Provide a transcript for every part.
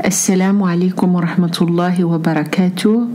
Assalamu alaikum wa rahmatullahi wa barakatuh.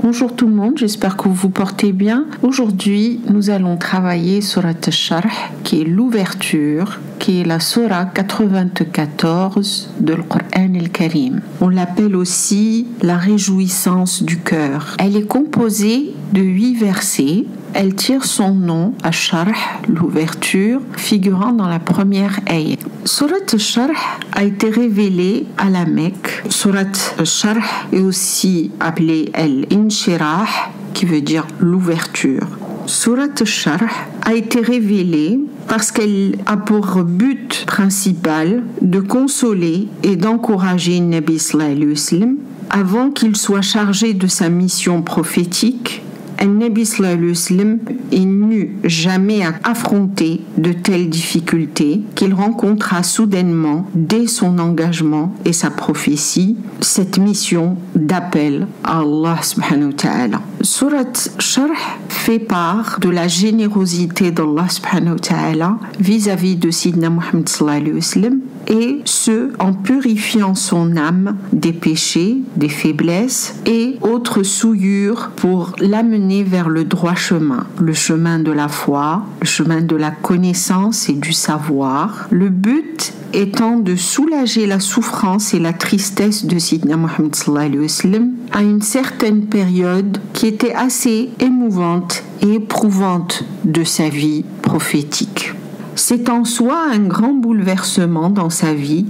Bonjour tout le monde, j'espère que vous vous portez bien. Aujourd'hui, nous allons travailler Surat al-Sharh, qui est l'ouverture, qui est la Surah 94 de l'Qur'an al-Karim. On l'appelle aussi la réjouissance du cœur. Elle est composée de 8 versets. Elle tire son nom à Sharh, l'ouverture, figurant dans la première ayah. Surat al-Sharh a été révélée à la Mecque. Surat al-Sharh est aussi appelée al-Inshirah, qui veut dire l'ouverture. Surat al-Sharh a été révélée parce qu'elle a pour but principal de consoler et d'encourager Nabi sallallahu alayhi wa sallam avant qu'il soit chargé de sa mission prophétique. Nabi sallallahu alayhi wa sallam n'eut jamais à affronter de telles difficultés qu'il rencontra soudainement dès son engagement et sa prophétie cette mission d'appel à Allah subhanahu wa ta'ala. Surat Sharh fait part de la générosité d'Allah subhanahu wa ta'ala vis-à-vis de Sidna Muhammad sallallahu alayhi wa sallam, et ce en purifiant son âme des péchés, des faiblesses et autres souillures pour l'amener vers le droit chemin, le chemin de la foi, le chemin de la connaissance et du savoir. Le but étant de soulager la souffrance et la tristesse de Sidna Muhammad sallallahu alayhi wa sallam à une certaine période qui était assez émouvante et éprouvante de sa vie prophétique. C'est en soi un grand bouleversement dans sa vie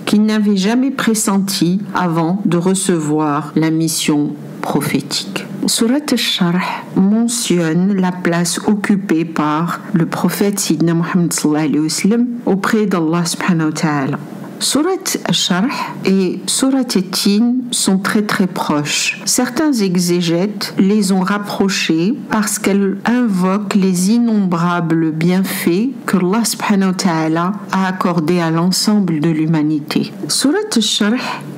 qu'il n'avait jamais pressenti avant de recevoir la mission prophétique. Surat al-Sharh mentionne la place occupée par le prophète Sidna Muhammad sallallahu alayhi wa sallam auprès d'Allah subhanahu wa ta'ala. Surat al-Sharh et Surat al-Tin sont très très proches. Certains exégètes les ont rapprochées parce qu'elles invoquent les innombrables bienfaits que Allah subhanahu wa ta'ala a accordés à l'ensemble de l'humanité. Surat al-Sharh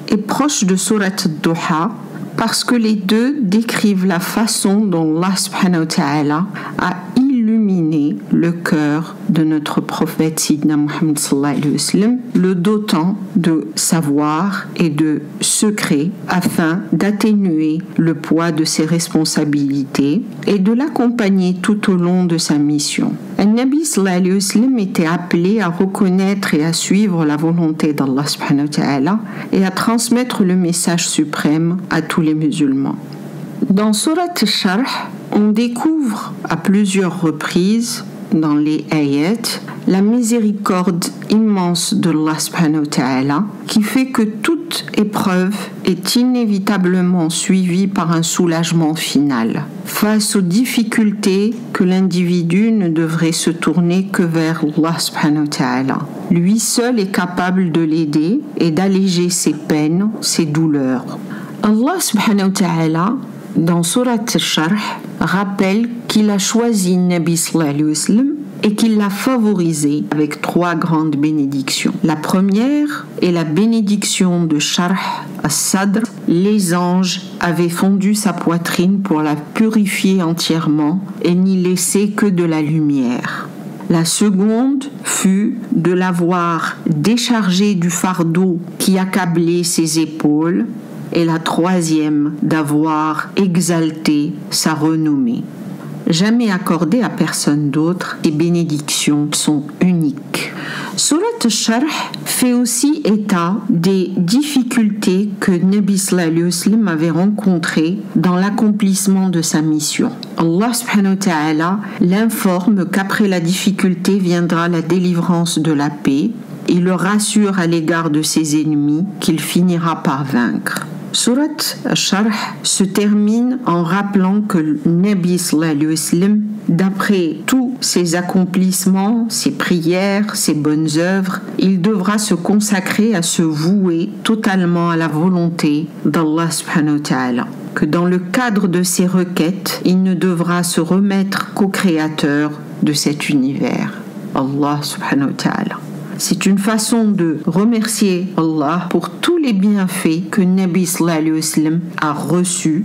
est proche de Surat al-Duha parce que les deux décrivent la façon dont Allah subhanahu wa ta'ala a illuminer le cœur de notre prophète Sidna Muhammad sallallahu alayhi wa sallam, le dotant de savoir et de secret afin d'atténuer le poids de ses responsabilités et de l'accompagner tout au long de sa mission. Nabi sallallahu alayhi wa sallam était appelé à reconnaître et à suivre la volonté d'Allah subhanahu wa ta'ala et à transmettre le message suprême à tous les musulmans. Dans Surat al-Sharh, on découvre à plusieurs reprises dans les ayats la miséricorde immense de Allah subhanahu wa ta'ala qui fait que toute épreuve est inévitablement suivie par un soulagement final. Face aux difficultés que l'individu ne devrait se tourner que vers Allah subhanahu wa ta'ala. Lui seul est capable de l'aider et d'alléger ses peines, ses douleurs. Allah subhanahu wa ta'ala dans Surat al-Sharh rappelle qu'il a choisi Nabi sallallahu alayhi wa sallam et qu'il l'a favorisé avec 3 grandes bénédictions. La première est la bénédiction de Sharh al-Sadr. Les anges avaient fondu sa poitrine pour la purifier entièrement et n'y laisser que de la lumière. La seconde fut de l'avoir déchargé du fardeau qui accablait ses épaules, et la troisième d'avoir exalté sa renommée. Jamais accordées à personne d'autre, ces bénédictions sont uniques. Surat al-Sharh fait aussi état des difficultés que Nabi sallallahu alayhi wa sallam avait rencontrées dans l'accomplissement de sa mission. Allah subhanahu wa ta'ala l'informe qu'après la difficulté viendra la délivrance de la paix. Il le rassure à l'égard de ses ennemis qu'il finira par vaincre. Surat al-Sharh se termine en rappelant que Nabi sallallahu alayhi wa sallam, d'après tous ses accomplissements, ses prières, ses bonnes œuvres, il devra se consacrer à se vouer totalement à la volonté d'Allah subhanahu wa ta'ala. Que dans le cadre de ses requêtes, il ne devra se remettre qu'au créateur de cet univers, Allah subhanahu wa ta'ala. C'est une façon de remercier Allah pour tous les bienfaits que Nabi sallallahu alayhi wa sallam a reçus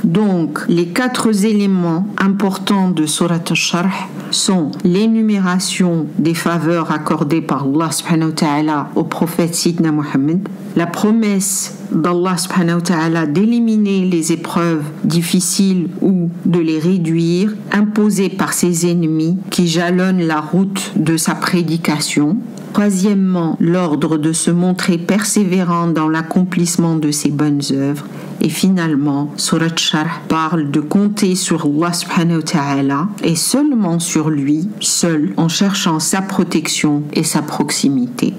Donc, les 4 éléments importants de Surat al-Sharh sont l'énumération des faveurs accordées par Allah subhanahu wa ta'ala au prophète Sidna Muhammad, la promesse d'Allah subhanahu wa ta'ala d'éliminer les épreuves difficiles ou de les réduire, imposées par ses ennemis qui jalonnent la route de sa prédication. Troisièmement, l'ordre de se montrer persévérant dans l'accomplissement de ses bonnes œuvres. Et finalement, Surat Sharh parle de compter sur Allah subhanahu wa ta'ala et seulement sur lui, seul, en cherchant sa protection et sa proximité.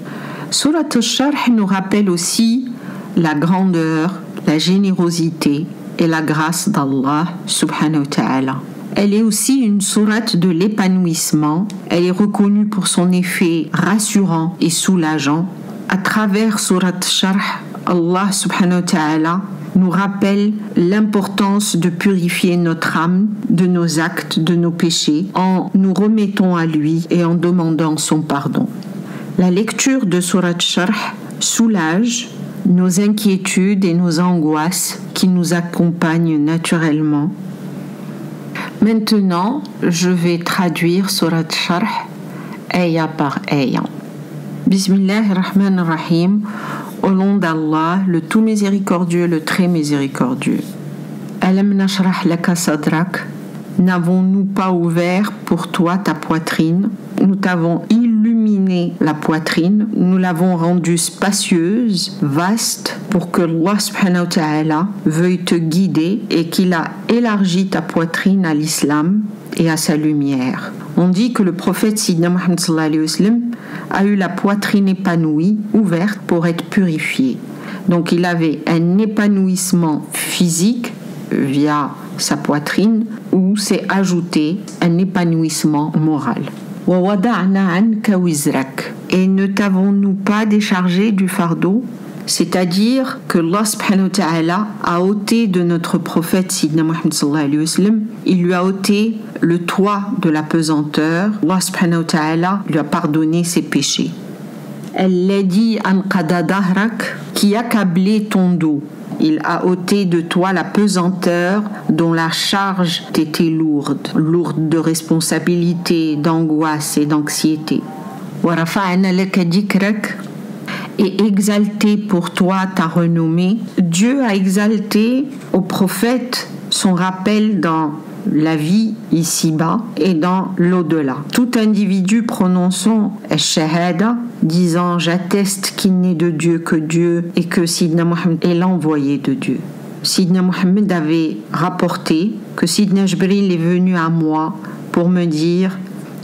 Surat Sharh nous rappelle aussi la grandeur, la générosité et la grâce d'Allah subhanahu wa ta'ala. Elle est aussi une sourate de l'épanouissement. Elle est reconnue pour son effet rassurant et soulageant. À travers Surat Sharh, Allah subhanahu wa ta'ala nous rappelle l'importance de purifier notre âme de nos actes, de nos péchés, en nous remettant à lui et en demandant son pardon. La lecture de Surat Sharh soulage nos inquiétudes et nos angoisses qui nous accompagnent naturellement. Maintenant, je vais traduire Surat Sharh ayah par ayah. Bismillahirrahmanirrahim. Au nom d'Allah, le tout miséricordieux, le très miséricordieux. Alam nashrah laka sadrak. N'avons-nous pas ouvert pour toi ta poitrine? Nous t'avons illuminé la poitrine, nous l'avons rendue spacieuse, vaste, pour que Allah subhanahu wa ta'ala veuille te guider et qu'il a élargi ta poitrine à l'islam et à sa lumière. On dit que le prophète Sidna Muhammad sallallahu alayhi wa sallam a eu la poitrine épanouie, ouverte pour être purifié. Donc il avait un épanouissement physique via sa poitrine, où s'est ajouté un épanouissement moral. Et ne t'avons-nous pas déchargé du fardeau? C'est-à-dire que Allah subhanahu wa ta'ala a ôté de notre prophète Sidna Muhammad sallallahu alayhi wa sallam, il lui a ôté le toit de la pesanteur. Allah subhanahu wa ta'ala lui a pardonné ses péchés. Alladhi anqada dahrak, qui accablait ton dos. Il a ôté de toi la pesanteur dont la charge t'était lourde de responsabilité, d'angoisse et d'anxiété. Et exalté pour toi ta renommée. Dieu a exalté au prophète son rappel dans la vie ici-bas et dans l'au-delà. Tout individu prononçant Shahada, disant j'atteste qu'il n'est de Dieu que Dieu et que Sidna Muhammad est l'envoyé de Dieu. Sidna Muhammad avait rapporté que Sidna Jibril est venu à moi pour me dire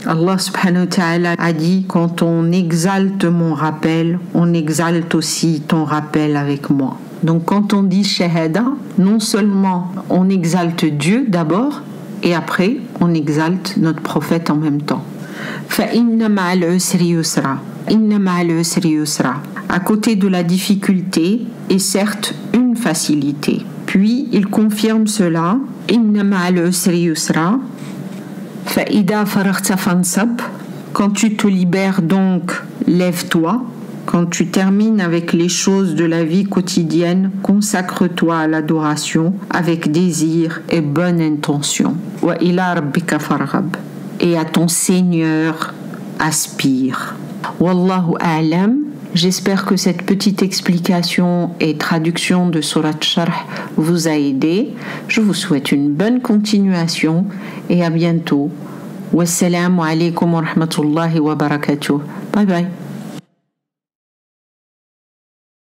Allah subhanahu wa ta'ala a dit quand on exalte mon rappel, on exalte aussi ton rappel avec moi. Donc quand on dit Shahada, non seulement on exalte Dieu d'abord, et après on exalte notre prophète en même temps. فَإِنَّ مَعَ الْعُسْرِ يُسْرًا. إِنَّ مَعَ الْعُسْرِ يُسْرًا. À côté de la difficulté est certes une facilité. Puis il confirme cela. إِنَّ مَعَ الْعُسْرِ يُسْرًا. فَإِذَا فَرَغْتَ فَانْصَبْ. Quand tu te libères donc, lève-toi. Quand tu termines avec les choses de la vie quotidienne, consacre-toi à l'adoration avec désir et bonne intention. Wa ila rabbika farghab. Et à ton Seigneur, aspire. Wallahu a'lam. J'espère que cette petite explication et traduction de Surat Sharh vous a aidé. Je vous souhaite une bonne continuation et à bientôt. Wassalamu alaikum wa rahmatullahi wa barakatuh. Bye bye.